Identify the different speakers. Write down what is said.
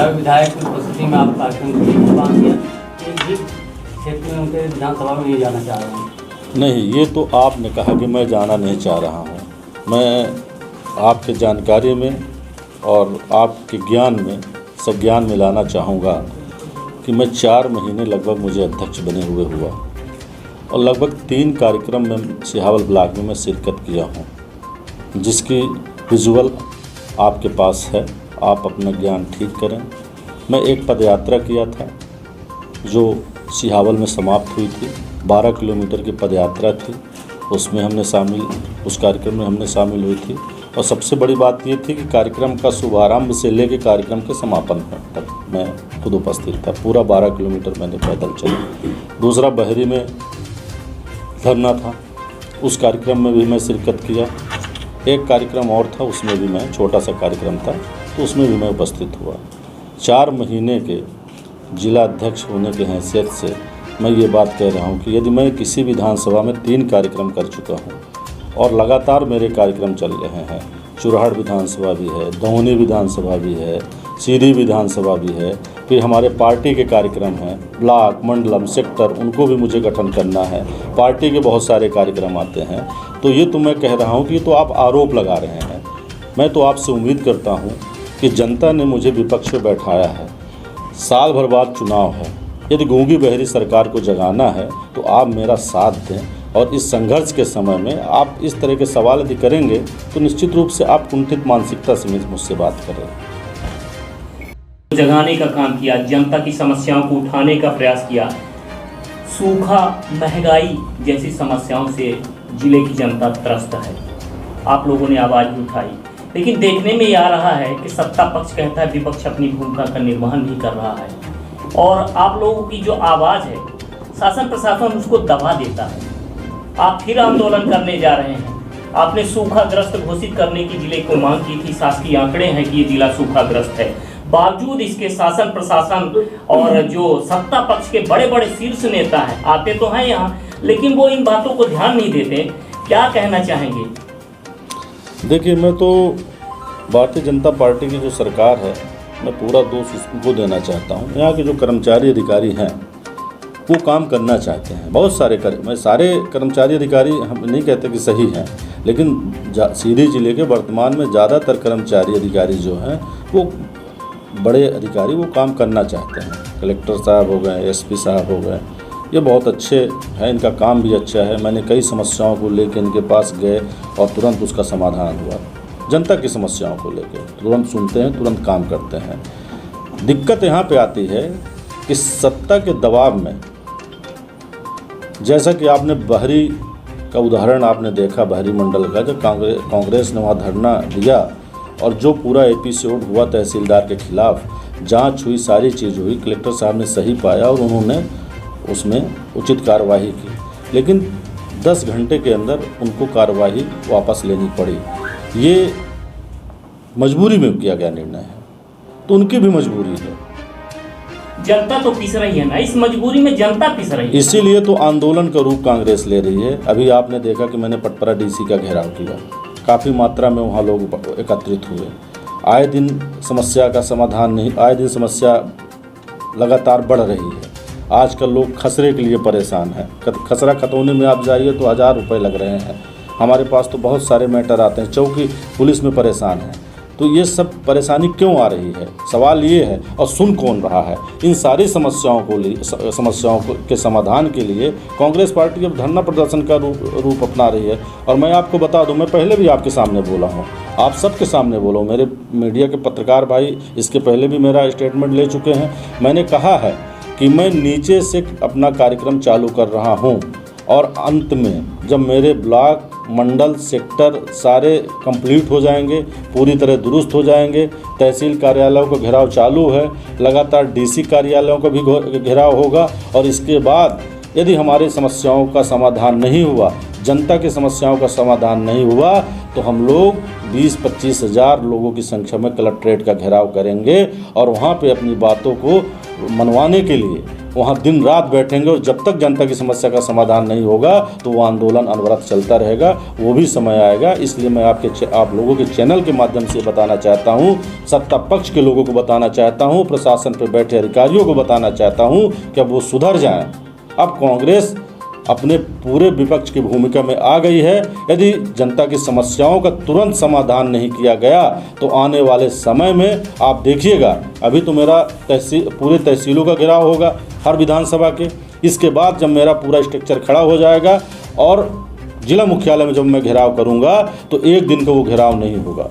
Speaker 1: हर विधायक की उपस्थिति में आप कार्यक्रम की बात किया, एक भी क्षेत्र में उनके विधानसभा में नहीं जाना चाह रहे हैं।
Speaker 2: नहीं, ये तो आपने कहा कि मैं जाना नहीं चाह रहा हूँ। मैं आपके जानकारी में और आपके ज्ञान में संज्ञान मिलाना चाहूँगा कि मैं 4 महीने लगभग मुझे अध्यक्ष बने हुए हुआ और लगभग 3 कार्यक्रम में सिहावल ब्लॉक में मैं शिरकत किया हूँ, जिसकी विजुअल आपके पास है। आप अपना ज्ञान ठीक करें। मैं एक पदयात्रा किया था जो सिहावल में समाप्त हुई थी, 12 किलोमीटर की पदयात्रा थी, उसमें हमने उस कार्यक्रम में हमने शामिल हुई थी। और सबसे बड़ी बात ये थी कि कार्यक्रम का शुभारंभ से लेकर कार्यक्रम के समापन तक मैं खुद उपस्थित था। पूरा 12 किलोमीटर मैंने पैदल चला। दूसरा बहरी में धरना था, उस कार्यक्रम में भी मैं शिरकत किया। एक कार्यक्रम और था, उसमें भी मैं, छोटा सा कार्यक्रम था, तो उसमें भी मैं उपस्थित हुआ। 4 महीने के जिला अध्यक्ष होने के हैसियत से मैं ये बात कह रहा हूँ कि यदि मैं किसी विधानसभा में 3 कार्यक्रम कर चुका हूँ और लगातार मेरे कार्यक्रम चल रहे हैं, चुरहड़ विधानसभा भी है, दौनी विधानसभा भी है, सीधी विधानसभा भी है, फिर हमारे पार्टी के कार्यक्रम हैं, ब्लॉक, मंडलम, सेक्टर, उनको भी मुझे गठन करना है, पार्टी के बहुत सारे कार्यक्रम आते हैं। तो ये तो मैं कह रहा हूँ कि ये तो आप आरोप लगा रहे हैं। मैं तो आपसे उम्मीद करता हूँ कि जनता ने मुझे विपक्ष में बैठाया है, साल भर बाद चुनाव है, यदि गूंगी बहरी सरकार को जगाना है तो आप मेरा साथ दें। और इस संघर्ष के समय में आप इस तरह के सवाल यदि करेंगे तो निश्चित रूप से आप कुंठित मानसिकता से मुझसे बात करें।
Speaker 3: जगाने का काम किया, जनता की समस्याओं को उठाने का प्रयास किया, सूखा, महंगाई जैसी समस्याओं से जिले की जनता त्रस्त है। आप लोगों ने आवाज़ भी उठाई, लेकिन देखने में आ रहा है कि सत्ता पक्ष कहता है विपक्ष अपनी भूमिका का निर्वहन नहीं कर रहा है, और आप लोगों की जो आवाज़ है शासन प्रशासन उसको दबा देता है। आप फिर आंदोलन करने जा रहे हैं। आपने सूखाग्रस्त घोषित करने की जिले को मांग की थी, शासकीय आंकड़े हैं कि ये जिला सूखाग्रस्त है। बावजूद इसके शासन प्रशासन और जो सत्ता पक्ष के बड़े बड़े शीर्ष नेता हैं, आते तो हैं यहाँ, लेकिन वो इन बातों को ध्यान नहीं देते। क्या कहना चाहेंगे?
Speaker 2: देखिए, मैं तो भारतीय जनता पार्टी की जो सरकार है, मैं पूरा दोष उसको देना चाहता हूँ। यहाँ के जो कर्मचारी अधिकारी हैं वो काम करना चाहते हैं। बहुत सारे मैं सारे कर्मचारी अधिकारी हम नहीं कहते कि सही हैं, लेकिन सीधी जिले के वर्तमान में ज़्यादातर कर्मचारी अधिकारी जो हैं वो बड़े अधिकारी वो काम करना चाहते हैं। कलेक्टर साहब हो गए, एसपी साहब हो गए, ये बहुत अच्छे हैं, इनका काम भी अच्छा है। मैंने कई समस्याओं को लेकर इनके पास गए और तुरंत उसका समाधान हुआ। जनता की समस्याओं को लेकर तुरंत सुनते हैं, तुरंत काम करते हैं। दिक्कत यहाँ पे आती है कि सत्ता के दबाव में, जैसा कि आपने बहरी का उदाहरण आपने देखा, बहरी मंडल का, जब कांग्रेस ने वहाँ धरना दिया और जो पूरा एपिसोड हुआ तहसीलदार के खिलाफ, जांच हुई, सारी चीज़ हुई, कलेक्टर साहब ने सही पाया और उन्होंने उसमें उचित कार्रवाई की, लेकिन 10 घंटे के अंदर उनको कार्रवाई वापस लेनी पड़ी। ये मजबूरी में किया गया निर्णय है, तो उनकी भी मजबूरी है।
Speaker 3: जनता तो पिस रही है ना, इस मजबूरी में जनता पिस रही है।
Speaker 2: इसीलिए तो आंदोलन का रूप कांग्रेस ले रही है। अभी आपने देखा कि मैंने पटपरा डीसी का घेराव किया, काफ़ी मात्रा में वहाँ लोग एकत्रित हुए। आए दिन समस्या का समाधान नहीं, आए दिन समस्या लगातार बढ़ रही है। आजकल लोग खसरे के लिए परेशान हैं। खसरा खतौनी में आप जाइए तो 1000 रुपये लग रहे हैं। हमारे पास तो बहुत सारे मैटर आते हैं, चौकी पुलिस में परेशान है। तो ये सब परेशानी क्यों आ रही है? सवाल ये है, और सुन कौन रहा है? इन सारी समस्याओं के समाधान के लिए कांग्रेस पार्टी अब धरना प्रदर्शन का रूप अपना रही है। और मैं आपको बता दूं, मैं पहले भी आपके सामने बोला हूं, आप सबके सामने बोला हूं, मेरे मीडिया के पत्रकार भाई इसके पहले भी मेरा स्टेटमेंट ले चुके हैं। मैंने कहा है कि मैं नीचे से अपना कार्यक्रम चालू कर रहा हूँ और अंत में जब मेरे ब्लॉक, मंडल, सेक्टर सारे कंप्लीट हो जाएंगे, पूरी तरह दुरुस्त हो जाएंगे, तहसील कार्यालयों का घेराव चालू है, लगातार डीसी कार्यालयों का भी घेराव होगा। और इसके बाद यदि हमारी समस्याओं का समाधान नहीं हुआ, जनता की समस्याओं का समाधान नहीं हुआ, तो हम लोग 20-25 हज़ार लोगों की संख्या में कलेक्ट्रेट का घेराव करेंगे और वहाँ पे अपनी बातों को मनवाने के लिए वहाँ दिन रात बैठेंगे और जब तक जनता की समस्या का समाधान नहीं होगा तो वो आंदोलन अनवरत चलता रहेगा। वो भी समय आएगा। इसलिए मैं आप लोगों के चैनल के माध्यम से बताना चाहता हूँ, सत्ता पक्ष के लोगों को बताना चाहता हूँ, प्रशासन पर बैठे अधिकारियों को बताना चाहता हूँ कि अब वो सुधर जाएं। अब कांग्रेस अपने पूरे विपक्ष की भूमिका में आ गई है। यदि जनता की समस्याओं का तुरंत समाधान नहीं किया गया तो आने वाले समय में आप देखिएगा, अभी तो मेरा पूरे तहसीलों का घेराव होगा हर विधानसभा के। इसके बाद जब मेरा पूरा स्ट्रक्चर खड़ा हो जाएगा और जिला मुख्यालय में जब मैं घेराव करूंगा तो एक दिन का वो घेराव नहीं होगा।